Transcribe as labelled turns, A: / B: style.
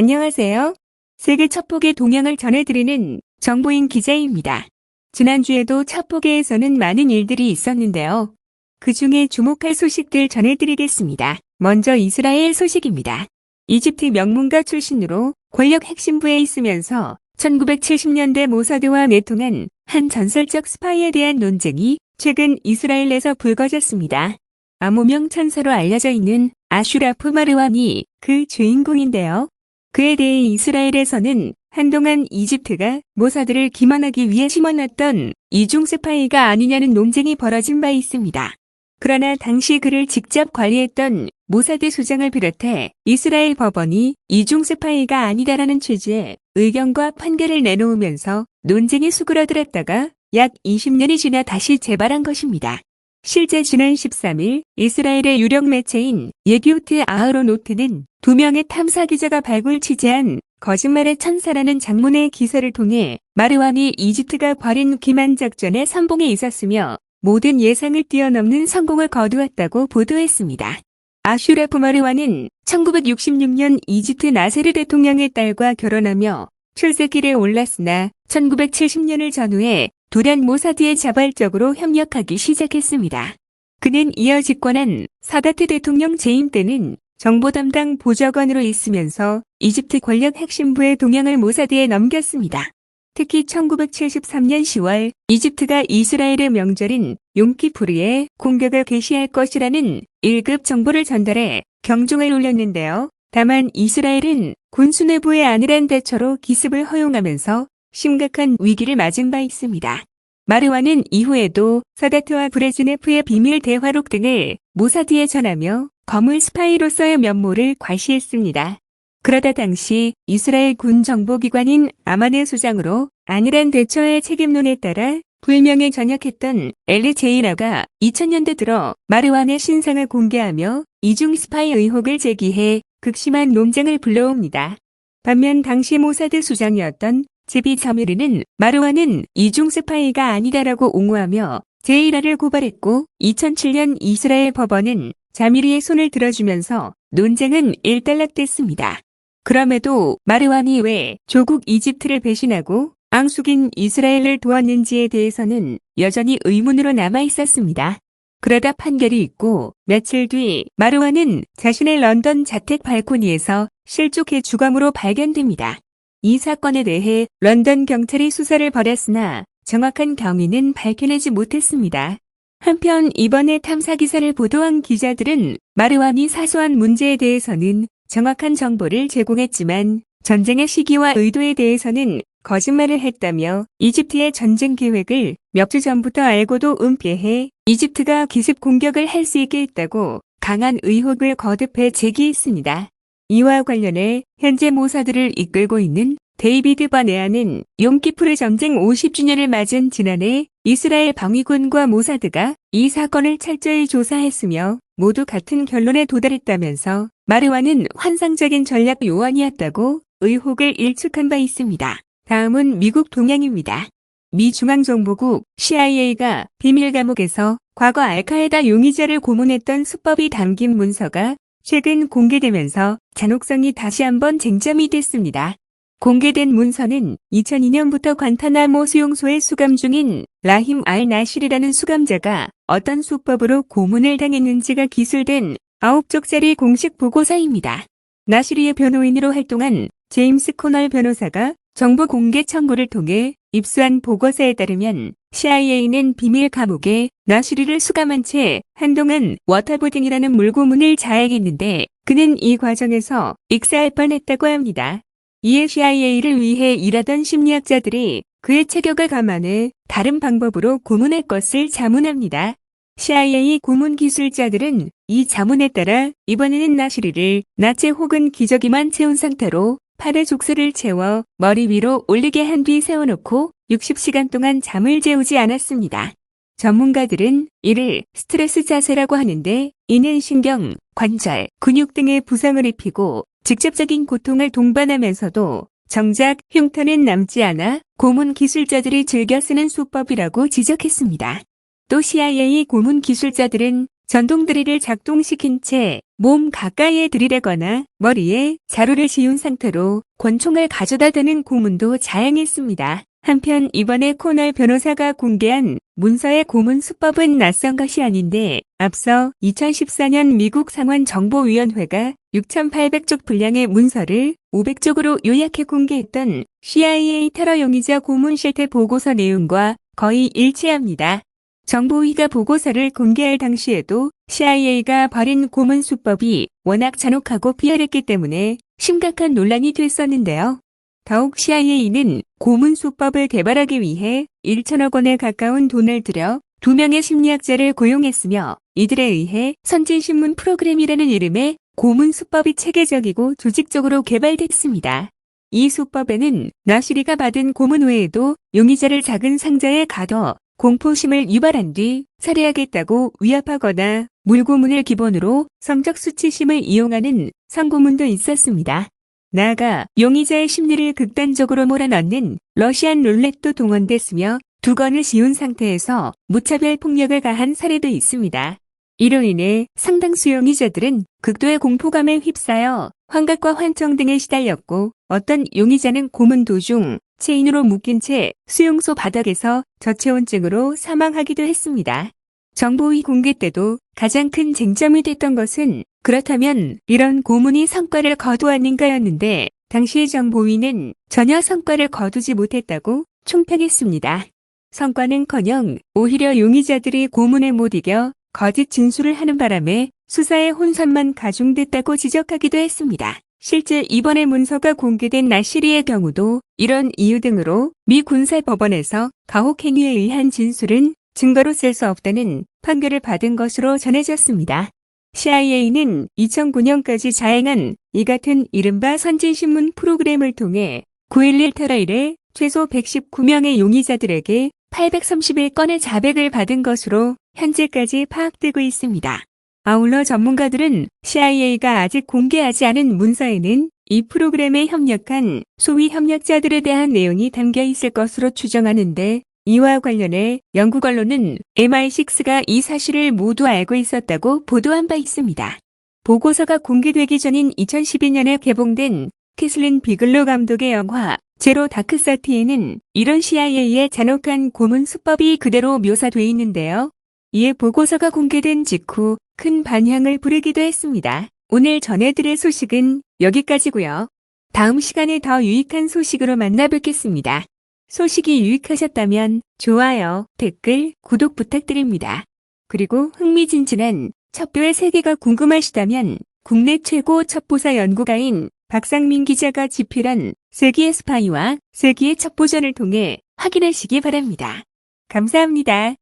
A: 안녕하세요. 세계 첩보계 동향을 전해드리는 정보인 기자입니다. 지난주에도 첩보계에서는 많은 일들이 있었는데요. 그 중에 주목할 소식들 전해드리겠습니다. 먼저 이스라엘 소식입니다. 이집트 명문가 출신으로 권력 핵심부에 있으면서 1970년대 모사드와 내통한 한 전설적 스파이에 대한 논쟁이 최근 이스라엘에서 불거졌습니다. 암호명 천사로 알려져 있는 아슈라프 마르완이 그 주인공인데요. 그에 대해 이스라엘에서는 한동안 이집트가 모사드를 기만하기 위해 심어놨던 이중 스파이가 아니냐는 논쟁이 벌어진 바 있습니다. 그러나 당시 그를 직접 관리했던 모사드 수장을 비롯해 이스라엘 법원이 이중 스파이가 아니다라는 취지의 의견과 판결을 내놓으면서 논쟁이 수그러들었다가 약 20년이 지나 다시 재발한 것입니다. 실제 지난 13일 이스라엘의 유력 매체인 예디오트 아흐로노트는 2명의 탐사 기자가 발굴 취재한 거짓말의 천사라는 장문의 기사를 통해 마르완이 이집트가 벌인 기만 작전의 선봉에 있었으며 모든 예상을 뛰어넘는 성공을 거두었다고 보도했습니다. 아슈라프 마르완은 1966년 이집트 나세르 대통령의 딸과 결혼하며 출세길에 올랐으나 1970년을 전후해 도란 모사드에 자발적으로 협력하기 시작했습니다. 그는 이어 집권한 사다트 대통령 재임 때는 정보 담당 보좌관으로 있으면서 이집트 권력 핵심부의 동향을 모사드에 넘겼습니다. 특히 1973년 10월 이집트가 이스라엘의 명절인 욤키푸르에 공격을 개시할 것이라는 1급 정보를 전달해 경종을 울렸는데요. 다만 이스라엘은 군수 내부의 안일한 대처로 기습을 허용하면서 심각한 위기를 맞은 바 있습니다. 마르완은 이후에도 사다트와 브레즈네프의 비밀 대화록 등을 모사드에 전하며 거물 스파이로서의 면모를 과시했습니다. 그러다 당시 이스라엘 군 정보기관인 아만의 수장으로 안일한 대처의 책임론에 따라 불명예 전역했던 엘리 제이라가 2000년대 들어 마르완의 신상을 공개하며 이중 스파이 의혹을 제기해 극심한 논쟁을 불러옵니다. 반면 당시 모사드 수장이었던 제비 자미르는 마르완은 이중 스파이가 아니다라고 옹호하며 제이라를 고발했고 2007년 이스라엘 법원은 자미르의 손을 들어주면서 논쟁은 일단락됐습니다. 그럼에도 마르완이 왜 조국 이집트를 배신하고 앙숙인 이스라엘을 도왔는지에 대해서는 여전히 의문으로 남아 있었습니다. 그러다 판결이 있고 며칠 뒤 마르완은 자신의 런던 자택 발코니에서 실족해 주검으로 발견됩니다. 이 사건에 대해 런던 경찰이 수사를 벌였으나 정확한 경위는 밝혀내지 못했습니다. 한편 이번에 탐사 기사를 보도한 기자들은 마르완이 사소한 문제에 대해서는 정확한 정보를 제공했지만 전쟁의 시기와 의도에 대해서는 거짓말을 했다며 이집트의 전쟁 계획을 몇 주 전부터 알고도 은폐해 이집트가 기습 공격을 할 수 있게 했다고 강한 의혹을 거듭해 제기했습니다. 이와 관련해 현재 모사드를 이끌고 있는 데이비드 바네아는 욤키푸르 전쟁 50주년을 맞은 지난해 이스라엘 방위군과 모사드가 이 사건을 철저히 조사했으며 모두 같은 결론에 도달했다면서 마르완은 환상적인 전략 요원이었다고 의혹을 일축한 바 있습니다. 다음은 미국 동향입니다. 미 중앙정보국 CIA가 비밀 감옥에서 과거 알카에다 용의자를 고문했던 수법이 담긴 문서가 최근 공개되면서 잔혹성이 다시 한번 쟁점이 됐습니다. 공개된 문서는 2002년부터 관타나모 수용소에 수감 중인 라힘 알 나시르라는 수감자가 어떤 수법으로 고문을 당했는지가 기술된 9쪽짜리 공식 보고서입니다. 나시르의 변호인으로 활동한 제임스 코널 변호사가 정보 공개 청구를 통해 입수한 보고서에 따르면 CIA는 비밀 감옥에 나시르를 수감한 채 한동안 워터보딩이라는 물고문을 자행했는데 그는 이 과정에서 익사할 뻔했다고 합니다. 이에 CIA를 위해 일하던 심리학자들이 그의 체격을 감안해 다른 방법으로 고문할 것을 자문합니다. CIA 고문 기술자들은 이 자문에 따라 이번에는 나시르를 나체 혹은 기저귀만 채운 상태로 팔에 족쇄를 채워 머리 위로 올리게 한 뒤 세워놓고 60시간 동안 잠을 재우지 않았습니다. 전문가들은 이를 스트레스 자세라고 하는데 이는 신경, 관절, 근육 등의 부상을 입히고 직접적인 고통을 동반하면서도 정작 흉터는 남지 않아 고문 기술자들이 즐겨 쓰는 수법이라고 지적했습니다. 또 CIA 고문 기술자들은 전동 드릴을 작동시킨 채 몸 가까이에 들이대거나 머리에 자루를 씌운 상태로 권총을 가져다 대는 고문도 자행했습니다. 한편 이번에 코널 변호사가 공개한 문서의 고문 수법은 낯선 것이 아닌데 앞서 2014년 미국 상원정보위원회가 6,800쪽 분량의 문서를 500쪽으로 요약해 공개했던 CIA 테러 용의자 고문 실태 보고서 내용과 거의 일치합니다. 정보위가 보고서를 공개할 당시에도 CIA가 벌인 고문 수법이 워낙 잔혹하고 비열했기 때문에 심각한 논란이 됐었는데요. 더욱 CIA는 고문 수법을 개발하기 위해 1천억 원에 가까운 돈을 들여 2명의 심리학자를 고용했으며 이들에 의해 선진신문 프로그램이라는 이름의 고문 수법이 체계적이고 조직적으로 개발됐습니다. 이 수법에는 나시리가 받은 고문 외에도 용의자를 작은 상자에 가둬 공포심을 유발한 뒤 살해하겠다고 위협하거나 물고문을 기본으로 성적 수치심을 이용하는 성고문도 있었습니다. 나아가 용의자의 심리를 극단적으로 몰아넣는 러시안 룰렛도 동원됐으며 두건을 씌운 상태에서 무차별 폭력을 가한 사례도 있습니다. 이로 인해 상당수 용의자들은 극도의 공포감에 휩싸여 환각과 환청 등에 시달렸고 어떤 용의자는 고문 도중 체인으로 묶인 채 수용소 바닥에서 저체온증으로 사망하기도 했습니다. 정보위 공개 때도 가장 큰 쟁점이 됐던 것은 그렇다면 이런 고문이 성과를 거두었는가였는데 당시 정보위는 전혀 성과를 거두지 못했다고 총평했습니다. 성과는커녕 오히려 용의자들이 고문에 못 이겨 거짓 진술을 하는 바람에 수사의 혼선만 가중됐다고 지적하기도 했습니다. 실제 이번에 문서가 공개된 나시리의 경우도 이런 이유 등으로 미 군사법원에서 가혹행위에 의한 진술은 증거로 쓸 수 없다는 판결을 받은 것으로 전해졌습니다. CIA는 2009년까지 자행한 이 같은 이른바 선진신문 프로그램을 통해 9.11 테러 이래 최소 119명의 용의자들에게 831건의 자백을 받은 것으로 현재까지 파악되고 있습니다. 아울러 전문가들은 CIA가 아직 공개하지 않은 문서에는 이 프로그램에 협력한 소위 협력자들에 대한 내용이 담겨 있을 것으로 추정하는데 이와 관련해 영국 언론은 MI6가 이 사실을 모두 알고 있었다고 보도한 바 있습니다. 보고서가 공개되기 전인 2012년에 개봉된 캐슬린 비글로 감독의 영화 제로 다크서티에는 이런 CIA의 잔혹한 고문 수법이 그대로 묘사돼 있는데요. 이에 보고서가 공개된 직후 큰 반향을 부르기도 했습니다. 오늘 전해드릴 소식은 여기까지고요. 다음 시간에 더 유익한 소식으로 만나뵙겠습니다. 소식이 유익하셨다면 좋아요, 댓글, 구독 부탁드립니다. 그리고 흥미진진한 첩보의 세계가 궁금하시다면 국내 최고 첩보사 연구가인 박상민 기자가 집필한 세기의 스파이와 세기의 첩보전을 통해 확인하시기 바랍니다. 감사합니다.